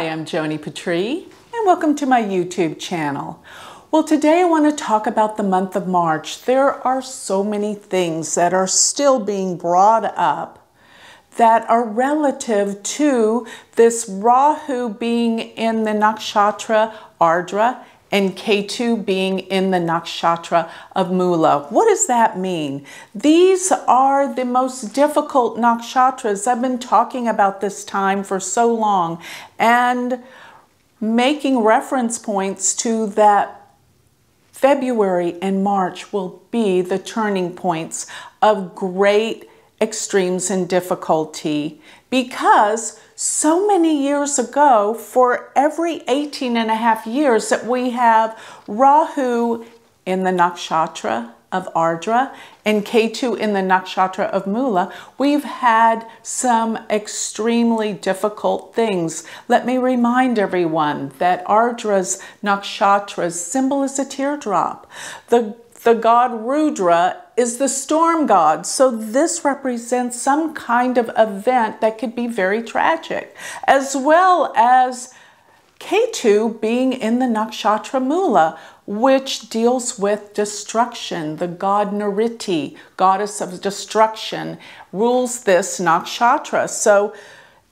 Hi, I'm Joni Patry, and welcome to my YouTube channel. Well, today I want to talk about the month of March. There are so many things that are still being brought up that are relative to this Rahu being in the nakshatra Ardra and Ketu being in the nakshatra of Mula. What does that mean? These are the most difficult nakshatras. I've been talking about this time for so long and making reference points to that February and March will be the turning points of great extremes and difficulty, because so many years ago, for every 18.5 years that we have Rahu in the nakshatra of Ardra and Ketu in the nakshatra of Mula, we've had some extremely difficult things. Let me remind everyone that Ardra's nakshatra's symbol is a teardrop. The god Rudra is the storm god, so this represents some kind of event that could be very tragic, as well as Ketu being in the nakshatra Mula, which deals with destruction. The god Nariti, goddess of destruction, rules this nakshatra. So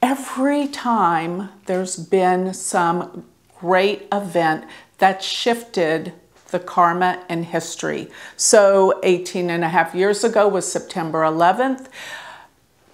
every time there's been some great event that shifted the karma and history. So 18.5 years ago was September 11th,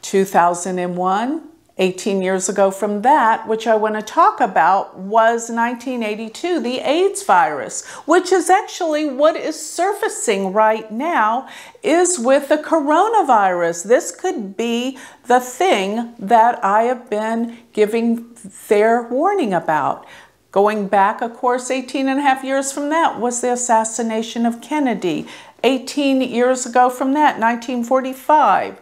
2001. 18 years ago from that, which I want to talk about, was 1982, the AIDS virus, which is actually what is surfacing right now is with the coronavirus. This could be the thing that I have been giving fair warning about. Going back, of course, 18.5 years from that was the assassination of Kennedy. 18 years ago from that, 1945,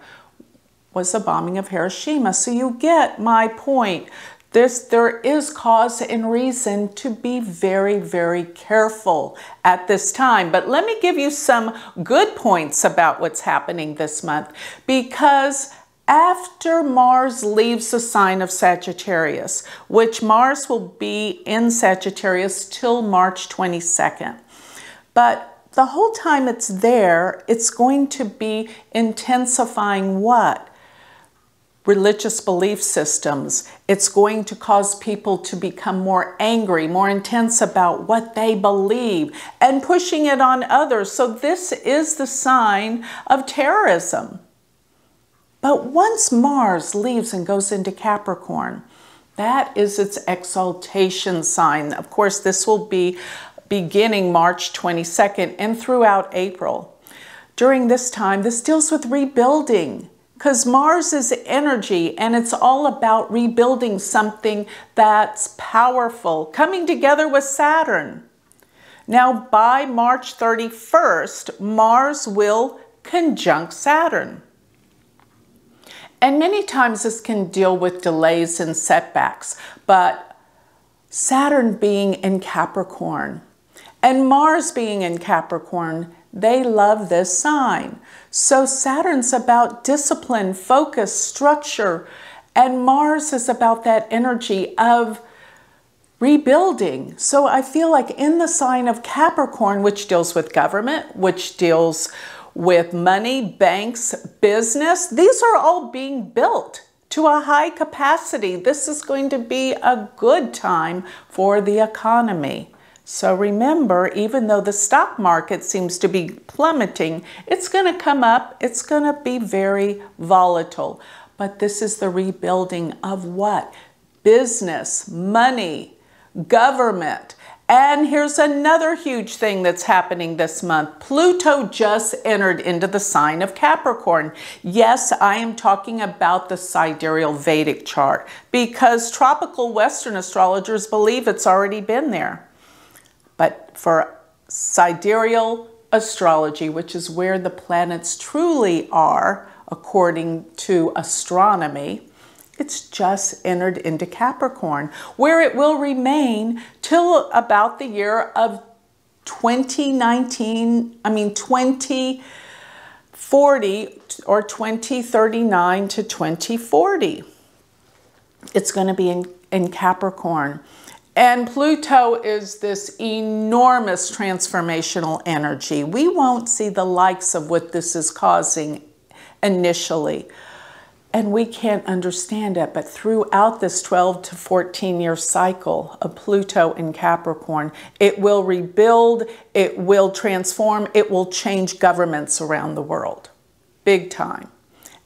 was the bombing of Hiroshima. So you get my point. There is cause and reason to be very, very careful at this time. But let me give you some good points about what's happening this month, because after Mars leaves the sign of Sagittarius, which Mars will be in Sagittarius till March 22nd. But the whole time it's there, it's going to be intensifying what? Religious belief systems. It's going to cause people to become more angry, more intense about what they believe and pushing it on others. So this is the sign of terrorism. But once Mars leaves and goes into Capricorn, that is its exaltation sign. Of course, this will be beginning March 22nd and throughout April. During this time, this deals with rebuilding, because Mars is energy and it's all about rebuilding something that's powerful, coming together with Saturn. Now, by March 31st, Mars will conjunct Saturn. And many times this can deal with delays and setbacks, but Saturn being in Capricorn and Mars being in Capricorn, they love this sign. So Saturn's about discipline, focus, structure, and Mars is about that energy of rebuilding. So I feel like in the sign of Capricorn, which deals with government, which deals with money, banks, business, these are all being built to a high capacity. This is going to be a good time for the economy. So remember, even though the stock market seems to be plummeting, it's going to come up. It's going to be very volatile. But this is the rebuilding of what? Business, money, government. And here's another huge thing that's happening this month. Pluto just entered into the sign of Capricorn. Yes, I am talking about the sidereal Vedic chart, because tropical Western astrologers believe it's already been there. But for sidereal astrology, which is where the planets truly are, according to astronomy, it's just entered into Capricorn, where it will remain till about the year of 2040 or 2039 to 2040. It's going to be in Capricorn. And Pluto is this enormous transformational energy. We won't see the likes of what this is causing initially. And we can't understand it, but throughout this 12 to 14 year cycle of Pluto in Capricorn, it will rebuild, it will transform, it will change governments around the world, big time.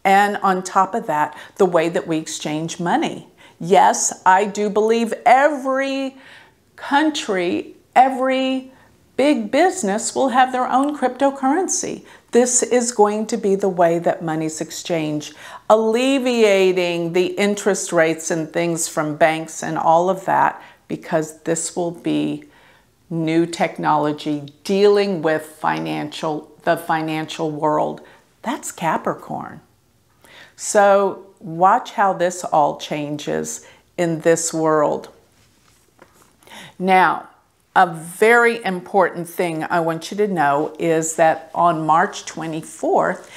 And on top of that, the way that we exchange money. Yes, I do believe every country, every big business will have their own cryptocurrency. This is going to be the way that money's exchanged, alleviating the interest rates and things from banks and all of that, because this will be new technology dealing with the financial world. That's Capricorn. So watch how this all changes in this world. Now, a very important thing I want you to know is that on March 24th,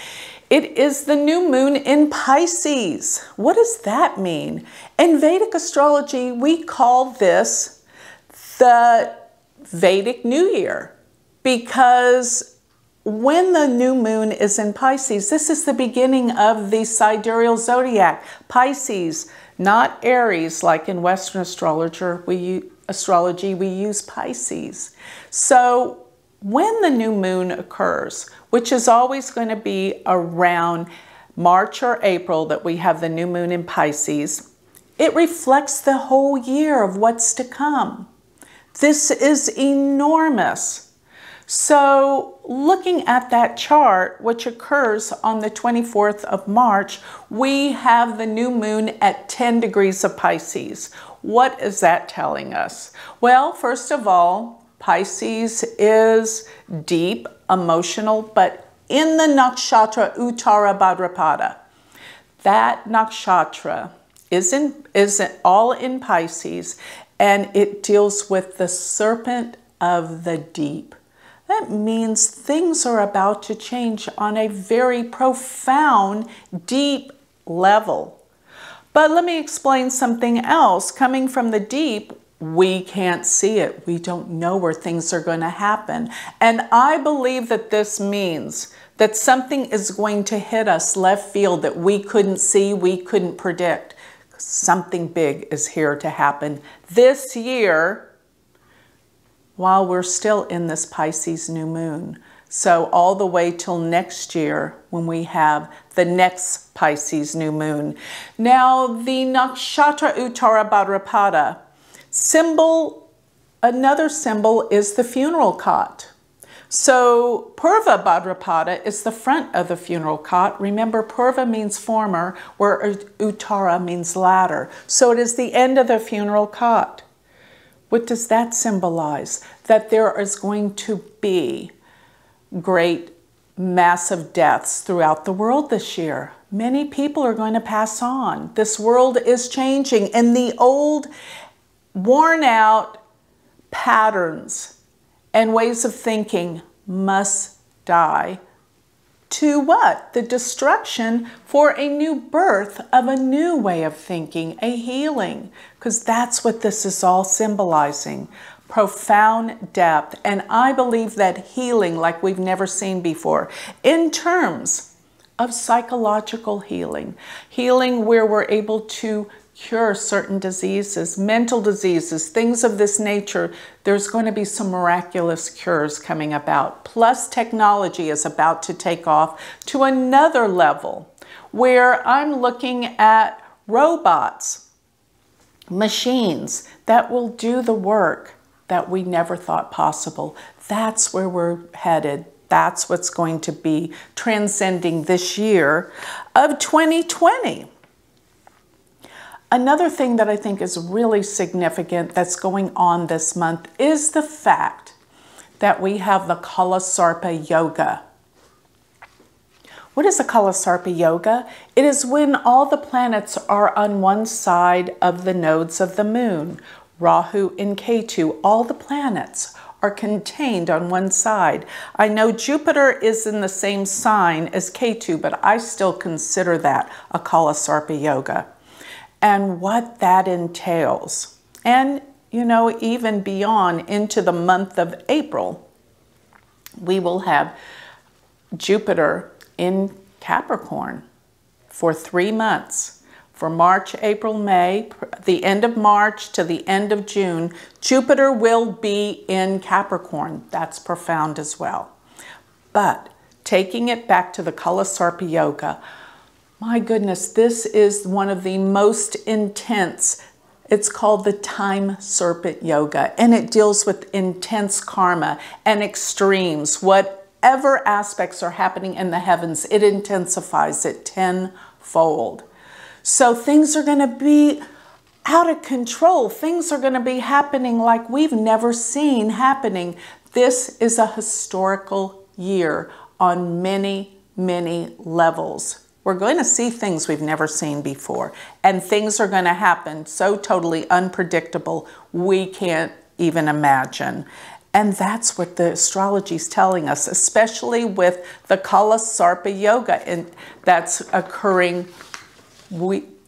it is the new moon in Pisces. What does that mean? In Vedic astrology, we call this the Vedic New Year, because when the new moon is in Pisces, this is the beginning of the sidereal zodiac. Pisces, not Aries, like in Western astrology, we use Pisces. So when the new moon occurs, which is always going to be around March or April that we have the new moon in Pisces, it reflects the whole year of what's to come. This is enormous. So looking at that chart, which occurs on the 24th of March, we have the new moon at 10 degrees of Pisces. What is that telling us? Well, first of all, Pisces is deep, emotional, but in the nakshatra Uttara Bhadrapada. That nakshatra is all in Pisces, and it deals with the serpent of the deep. That means things are about to change on a very profound, deep level. But let me explain something else. Coming from the deep, we can't see it. We don't know where things are going to happen. And I believe that this means that something is going to hit us left field that we couldn't see, we couldn't predict. Something big is here to happen this year, while we're still in this Pisces new moon. So all the way till next year when we have the next Pisces new moon. Now the nakshatra Uttara Bhadrapada symbol, another symbol is the funeral cot. So Purva Bhadrapada is the front of the funeral cot. Remember, Purva means former, where Uttara means latter. So it is the end of the funeral cot. What does that symbolize? That there is going to be great massive deaths throughout the world this year. Many people are going to pass on. This world is changing, and the old worn out patterns and ways of thinking must die. To what? The destruction for a new birth of a new way of thinking, a healing, because that's what this is all symbolizing. Profound depth. And I believe that healing like we've never seen before in terms of psychological healing. Healing where we're able to cure certain diseases, mental diseases, things of this nature. There's going to be some miraculous cures coming about. Plus, technology is about to take off to another level where I'm looking at robots, machines that will do the work that we never thought possible. That's where we're headed. That's what's going to be transcending this year of 2020. Another thing that I think is really significant that's going on this month is the fact that we have the Kalasarpa Yoga. What is a Kalasarpa Yoga? It is when all the planets are on one side of the nodes of the moon. Rahu and Ketu, all the planets are contained on one side. I know Jupiter is in the same sign as Ketu, but I still consider that a Kalasarpa Yoga. and what that entails. And, you know, even beyond into the month of April, we will have Jupiter in Capricorn for 3 months. For March, April, May, the end of March to the end of June, Jupiter will be in Capricorn. That's profound as well. But taking it back to the Kala Sarpa Yoga, my goodness, this is one of the most intense. It's called the Time Serpent Yoga, and it deals with intense karma and extremes. Whatever aspects are happening in the heavens, it intensifies it tenfold. So things are going to be out of control. Things are going to be happening like we've never seen happening. This is a historical year on many, many levels. We're going to see things we've never seen before, and things are going to happen so totally unpredictable we can't even imagine. And that's what the astrology is telling us, especially with the Kala Sarpa Yoga and that's occurring.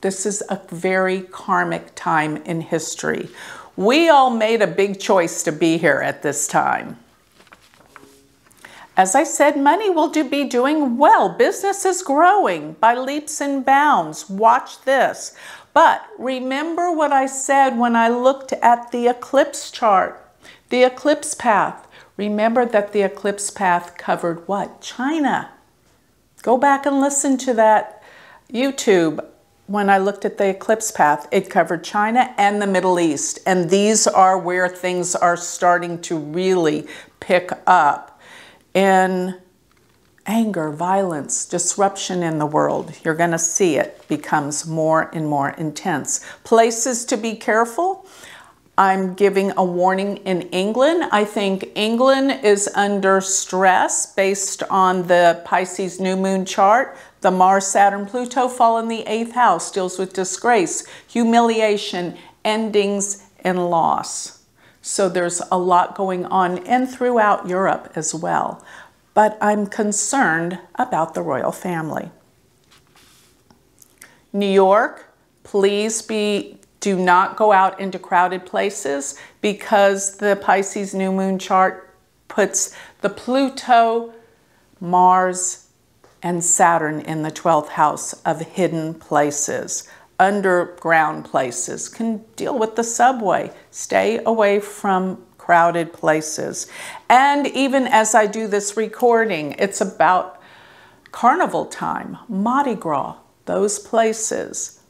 This is a very karmic time in history. We all made a big choice to be here at this time. As I said, money will be doing well. Business is growing by leaps and bounds. Watch this. But remember what I said when I looked at the eclipse chart, the eclipse path. Remember that the eclipse path covered what? China. Go back and listen to that YouTube. When I looked at the eclipse path, it covered China and the Middle East. And these are where things are starting to really pick up in anger, violence, disruption in the world. You're going to see it becomes more and more intense. Places to be careful. I'm giving a warning in England. I think England is under stress based on the Pisces new moon chart. The Mars, Saturn, Pluto fall in the 8th house, deals with disgrace, humiliation, endings, and loss. So there's a lot going on and throughout Europe as well. But I'm concerned about the royal family. New York, please do not go out into crowded places because the Pisces new moon chart puts the Pluto, Mars, and Saturn in the 12th house of hidden places, underground places. Can deal with the subway. Stay away from crowded places. And even as I do this recording, it's about carnival time, Mardi Gras. Those places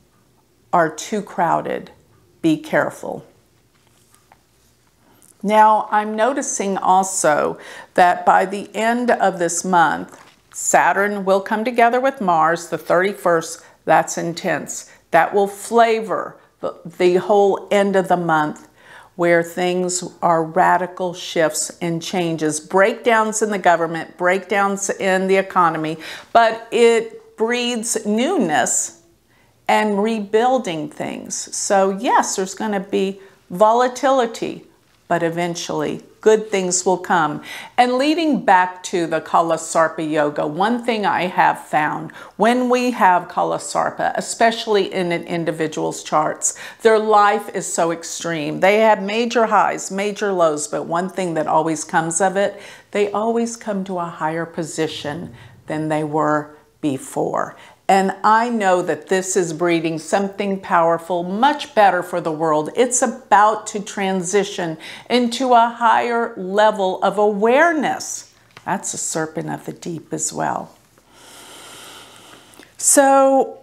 are too crowded. Be careful. Now, I'm noticing also that by the end of this month, Saturn will come together with Mars, the 31st. That's intense. That will flavor the whole end of the month, where things are radical shifts and changes, breakdowns in the government, breakdowns in the economy, but it breeds newness and rebuilding things. So yes, there's going to be volatility, but eventually good things will come. And leading back to the Kala Sarpa Yoga, one thing I have found when we have Kala Sarpa, especially in an individual's charts, their life is so extreme. They have major highs, major lows, but one thing that always comes of it, they always come to a higher position than they were before. And I know that this is breeding something powerful, much better for the world. It's about to transition into a higher level of awareness. That's a serpent of the deep as well. So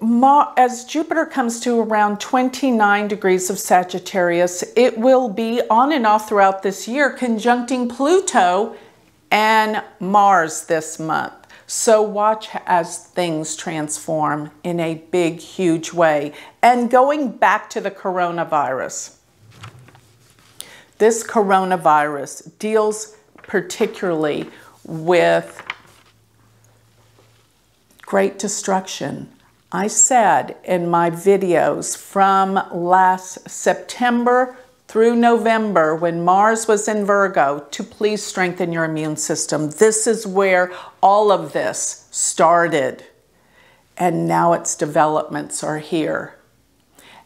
as Jupiter comes to around 29 degrees of Sagittarius, it will be on and off throughout this year, conjuncting Pluto and Mars this month. So watch as things transform in a big, huge way. And going back to the coronavirus, this coronavirus deals particularly with great destruction. I said in my videos from last September through November, when Mars was in Virgo, to please strengthen your immune system. This is where all of this started. And now its developments are here.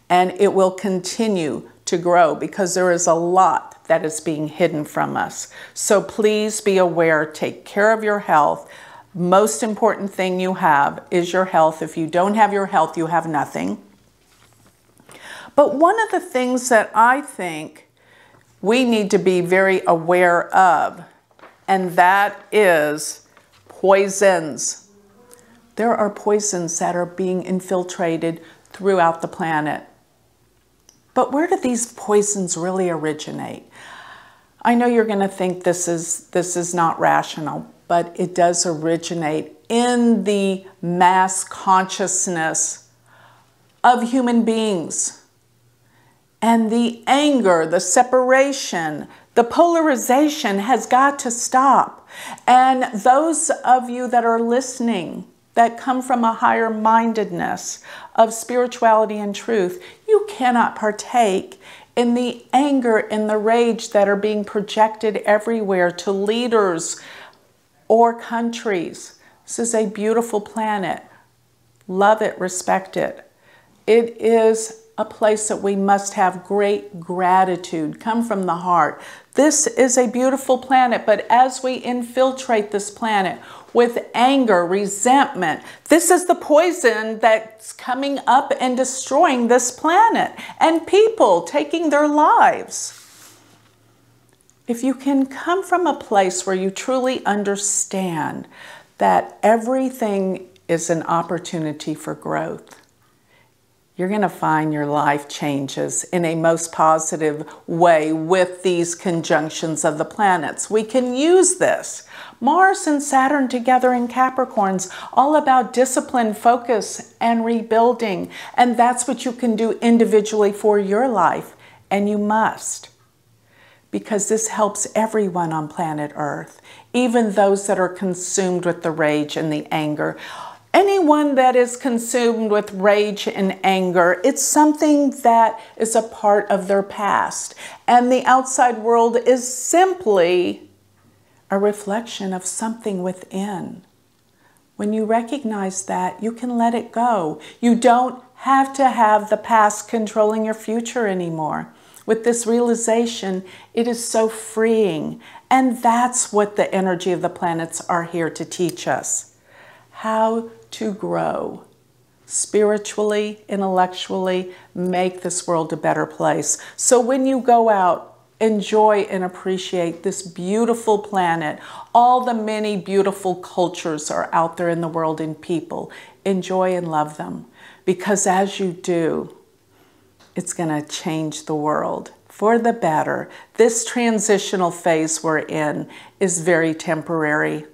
and it will continue to grow because there is a lot that is being hidden from us. So please be aware, take care of your health. Most important thing you have is your health. If you don't have your health, you have nothing. But one of the things that I think we need to be very aware of, and that is poisons. There are poisons that are being infiltrated throughout the planet. But where do these poisons really originate? I know you're going to think this is not rational, but it does originate in the mass consciousness of human beings. And the anger, the separation, the polarization has got to stop. And those of you that are listening, that come from a higher mindedness of spirituality and truth, you cannot partake in the anger and the rage that are being projected everywhere to leaders or countries. This is a beautiful planet. Love it, respect it. It is a place that we must have great gratitude, come from the heart. This is a beautiful planet, but as we infiltrate this planet with anger, resentment, this is the poison that's coming up and destroying this planet and people taking their lives. If you can come from a place where you truly understand that everything is an opportunity for growth, you're going to find your life changes in a most positive way with these conjunctions of the planets. We can use this. Mars and Saturn together in Capricorn's all about discipline, focus, and rebuilding. And that's what you can do individually for your life. And you must. Because this helps everyone on planet Earth, even those that are consumed with the rage and the anger. Anyone that is consumed with rage and anger, it's something that is a part of their past. And the outside world is simply a reflection of something within. When you recognize that, you can let it go. You don't have to have the past controlling your future anymore. With this realization, it is so freeing. And that's what the energy of the planets are here to teach us. How to grow spiritually, intellectually, make this world a better place. So when you go out, enjoy and appreciate this beautiful planet. All the many beautiful cultures are out there in the world and people. Enjoy and love them. Because as you do, it's going to change the world for the better. This transitional phase we're in is very temporary.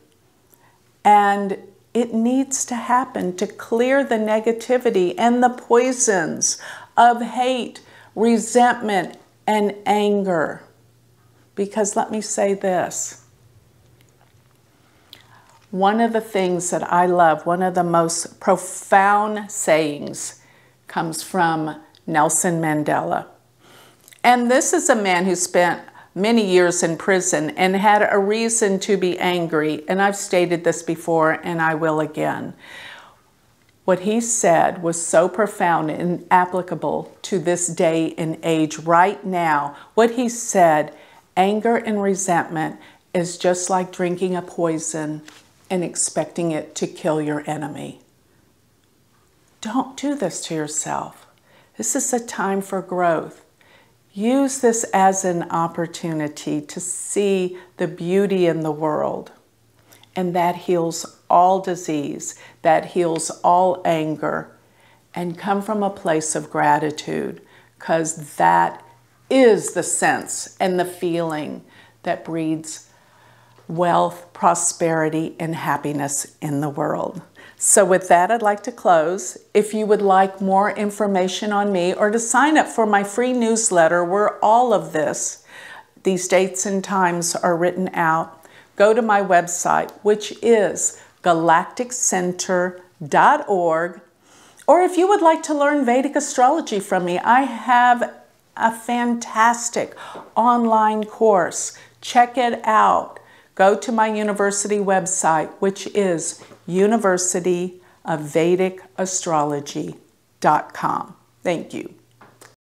And it needs to happen to clear the negativity and the poisons of hate, resentment, and anger. Because let me say this. One of the things that I love, one of the most profound sayings comes from Nelson Mandela. And this is a man who spent many years in prison and had a reason to be angry. And I've stated this before and I will again. What he said was so profound and applicable to this day and age right now. What he said, anger and resentment is just like drinking a poison and expecting it to kill your enemy. Don't do this to yourself. This is a time for growth. Use this as an opportunity to see the beauty in the world. And that heals all disease, that heals all anger, and come from a place of gratitude, because that is the sense and the feeling that breeds wealth, prosperity, and happiness in the world. So with that, I'd like to close. If you would like more information on me or to sign up for my free newsletter where all of this, these dates and times are written out, go to my website, which is galacticcenter.org. Or if you would like to learn Vedic astrology from me, I have a fantastic online course. Check it out. Go to my university website, which is University of Vedic Astrology.com. Thank you.